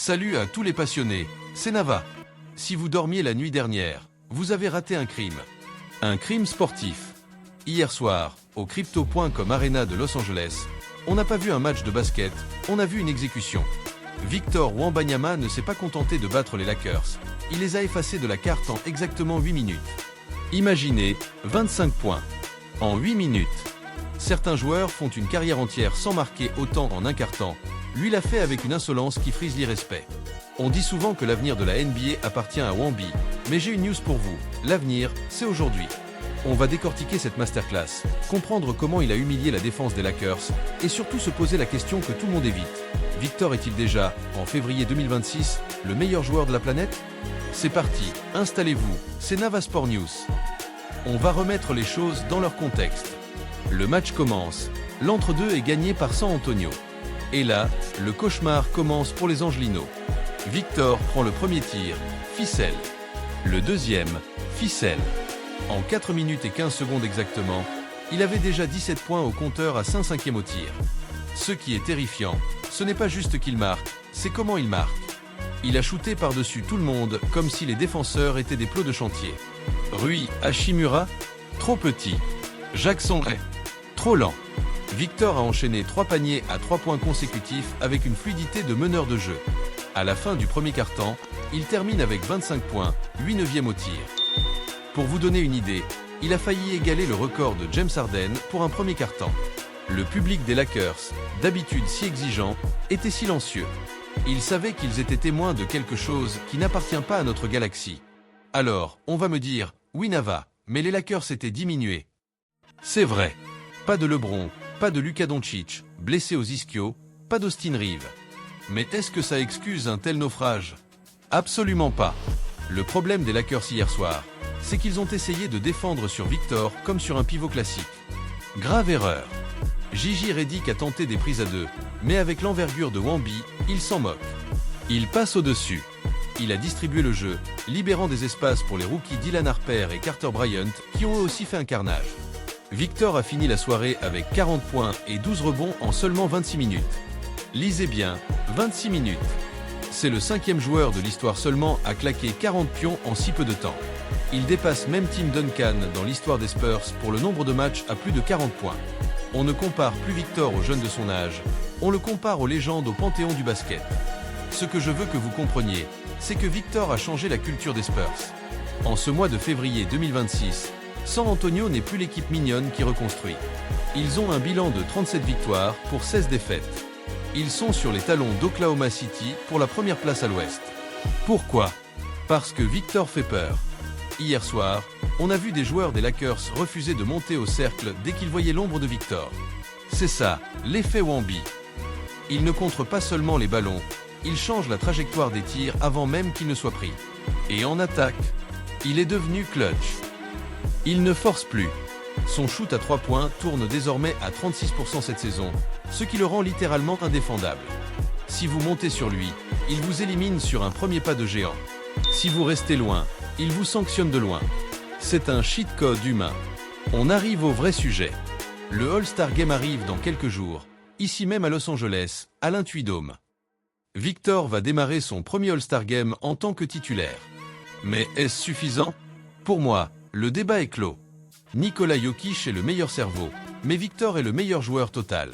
Salut à tous les passionnés, c'est Nava. Si vous dormiez la nuit dernière, vous avez raté un crime. Un crime sportif. Hier soir, au Crypto.com Arena de Los Angeles, on n'a pas vu un match de basket, on a vu une exécution. Victor Wembanyama ne s'est pas contenté de battre les Lakers, il les a effacés de la carte en exactement 8 minutes. Imaginez, 25 points. En 8 minutes. Certains joueurs font une carrière entière sans marquer autant en un quart temps. Lui l'a fait avec une insolence qui frise l'irrespect. On dit souvent que l'avenir de la NBA appartient à Wemby, mais j'ai une news pour vous. L'avenir, c'est aujourd'hui. On va décortiquer cette masterclass, comprendre comment il a humilié la défense des Lakers, et surtout se poser la question que tout le monde évite. Victor est-il déjà, en février 2026, le meilleur joueur de la planète? C'est parti, installez-vous, c'est Nava Sport News. On va remettre les choses dans leur contexte. Le match commence, l'entre-deux est gagné par San Antonio. Et là, le cauchemar commence pour les Angelinos. Victor prend le premier tir, ficelle. Le deuxième, ficelle. En 4 minutes et 15 secondes exactement, il avait déjà 17 points au compteur à 5/5 au tir. Ce qui est terrifiant, ce n'est pas juste qu'il marque, c'est comment il marque. Il a shooté par-dessus tout le monde comme si les défenseurs étaient des plots de chantier. Rui Hachimura, trop petit. Jackson Ray, trop lent. Victor a enchaîné 3 paniers à 3 points consécutifs avec une fluidité de meneur de jeu. À la fin du premier quart-temps, il termine avec 25 points, 8 neuvièmes au tir. Pour vous donner une idée, il a failli égaler le record de James Harden pour un premier quart-temps. Le public des Lakers, d'habitude si exigeant, était silencieux. Il savait qu'ils étaient témoins de quelque chose qui n'appartient pas à notre galaxie. Alors, on va me dire, oui Nava, mais les Lakers étaient diminués. C'est vrai. Pas de LeBron, pas de Luka Doncic, blessé aux ischios, pas d'Austin Reeves. Mais est-ce que ça excuse un tel naufrage? Absolument pas. Le problème des Lakers hier soir, c'est qu'ils ont essayé de défendre sur Victor comme sur un pivot classique. Grave erreur. J.J. Redick a tenté des prises à deux, mais avec l'envergure de Wemby, il s'en moque. Il passe au-dessus. Il a distribué le jeu, libérant des espaces pour les rookies Dylan Harper et Carter Bryant qui ont eux aussi fait un carnage. Victor a fini la soirée avec 40 points et 12 rebonds en seulement 26 minutes. Lisez bien, 26 minutes. C'est le 5e joueur de l'histoire seulement à claquer 40 pions en si peu de temps. Il dépasse même Tim Duncan dans l'histoire des Spurs pour le nombre de matchs à plus de 40 points. On ne compare plus Victor aux jeunes de son âge, on le compare aux légendes au panthéon du basket. Ce que je veux que vous compreniez, c'est que Victor a changé la culture des Spurs. En ce mois de février 2026, San Antonio n'est plus l'équipe mignonne qui reconstruit. Ils ont un bilan de 37 victoires pour 16 défaites. Ils sont sur les talons d'Oklahoma City pour la première place à l'ouest. Pourquoi? Parce que Victor fait peur. Hier soir, on a vu des joueurs des Lakers refuser de monter au cercle dès qu'ils voyaient l'ombre de Victor. C'est ça, l'effet Wemby. Il ne contre pas seulement les ballons, il change la trajectoire des tirs avant même qu'ils ne soient pris. Et en attaque, il est devenu clutch. Il ne force plus. Son shoot à 3 points tourne désormais à 36% cette saison, ce qui le rend littéralement indéfendable. Si vous montez sur lui, il vous élimine sur un premier pas de géant. Si vous restez loin, il vous sanctionne de loin. C'est un cheat code humain. On arrive au vrai sujet. Le All-Star Game arrive dans quelques jours, ici même à Los Angeles, à l'Intuidome. Victor va démarrer son premier All-Star Game en tant que titulaire. Mais est-ce suffisant? Pour moi, le débat est clos. Nikola Jokic est le meilleur cerveau, mais Victor est le meilleur joueur total.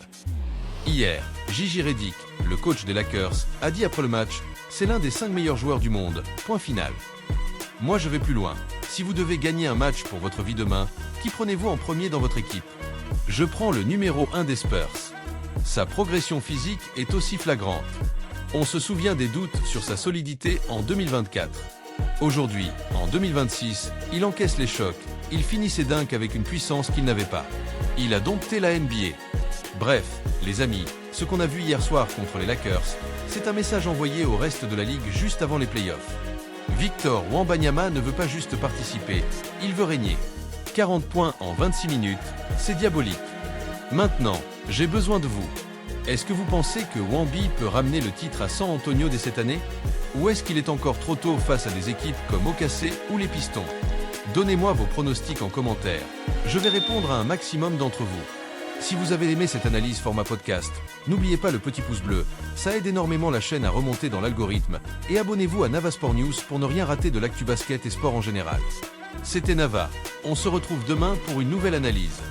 Hier, J.J. Redick, le coach des Lakers, a dit après le match « C'est l'un des 5 meilleurs joueurs du monde, point final ». Moi je vais plus loin. Si vous devez gagner un match pour votre vie demain, qui prenez-vous en premier dans votre équipe? Je prends le numéro 1 des Spurs. Sa progression physique est aussi flagrante. On se souvient des doutes sur sa solidité en 2024. Aujourd'hui, en 2026, il encaisse les chocs, il finit ses dunks avec une puissance qu'il n'avait pas. Il a dompté la NBA. Bref, les amis, ce qu'on a vu hier soir contre les Lakers, c'est un message envoyé au reste de la ligue juste avant les playoffs. Victor Wembanyama ne veut pas juste participer, il veut régner. 40 points en 26 minutes, c'est diabolique. Maintenant, j'ai besoin de vous. Est-ce que vous pensez que Wemby peut ramener le titre à San Antonio dès cette année? Ou est-ce qu'il est encore trop tôt face à des équipes comme OKC ou les Pistons? Donnez-moi vos pronostics en commentaire. Je vais répondre à un maximum d'entre vous. Si vous avez aimé cette analyse format podcast, n'oubliez pas le petit pouce bleu, ça aide énormément la chaîne à remonter dans l'algorithme, et abonnez-vous à Nava Sport News pour ne rien rater de l'actu basket et sport en général. C'était Nava, on se retrouve demain pour une nouvelle analyse.